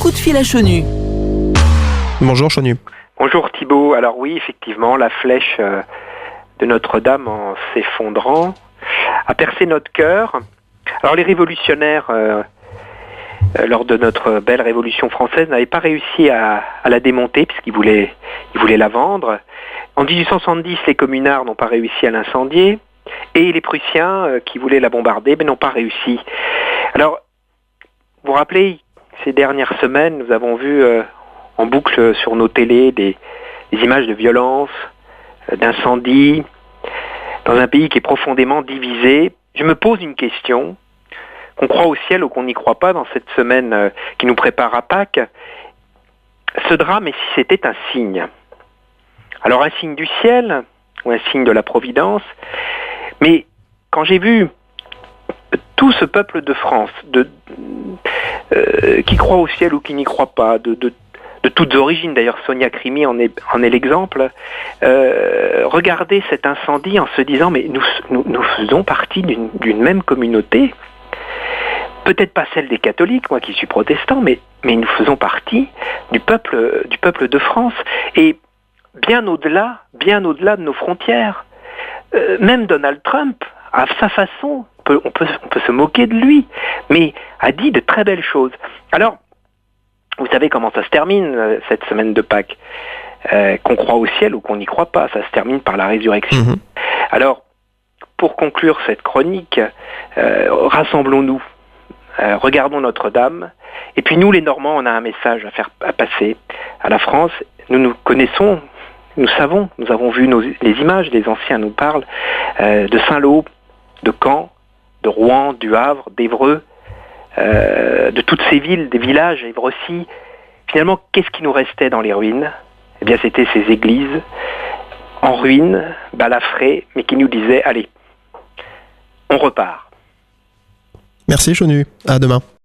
coup de fil à Chenu. Bonjour Chenu. Bonjour Thibault. Alors oui, effectivement, la flèche de Notre-Dame en s'effondrant a percé notre cœur. Alors les révolutionnaires, lors de notre belle Révolution française, n'avaient pas réussi à la démonter puisqu'ils voulaient la vendre. En 1870, les communards n'ont pas réussi à l'incendier et les Prussiens, qui voulaient la bombarder, n'ont pas réussi. Alors, vous vous rappelez, ces dernières semaines, nous avons vu en boucle sur nos télés des images de violence, d'incendie, dans un pays qui est profondément divisé. Je me pose une question, qu'on croit au ciel ou qu'on n'y croit pas dans cette semaine qui nous prépare à Pâques. Ce drame, et si c'était un signe? Alors un signe du ciel, ou un signe de la Providence, mais quand j'ai vu tout ce peuple de France, qui croit au ciel ou qui n'y croit pas, de toutes origines, d'ailleurs Sonia Crimi en est l'exemple, regarder cet incendie en se disant mais nous faisons partie d'une même communauté, peut-être pas celle des catholiques, moi qui suis protestant, mais nous faisons partie du peuple de France, et bien au-delà de nos frontières. Même Donald Trump, à sa façon, on peut se moquer de lui, mais a dit de très belles choses. Alors, vous savez comment ça se termine, cette semaine de Pâques, qu'on croit au ciel ou qu'on n'y croit pas, ça se termine par la résurrection. Mmh. Alors, pour conclure cette chronique, rassemblons-nous, regardons Notre-Dame, et puis nous les Normands, on a un message à passer à la France. Nous connaissons, nous savons, nous avons vu les images, les anciens nous parlent de Saint-Lô, de Caen, de Rouen, du Havre, d'Évreux, de toutes ces villes, des villages, Évreux aussi. Finalement, qu'est-ce qui nous restait dans les ruines? Eh bien, c'était ces églises en ruines, balafrées, mais qui nous disaient, allez, on repart. Merci Chenu, à demain.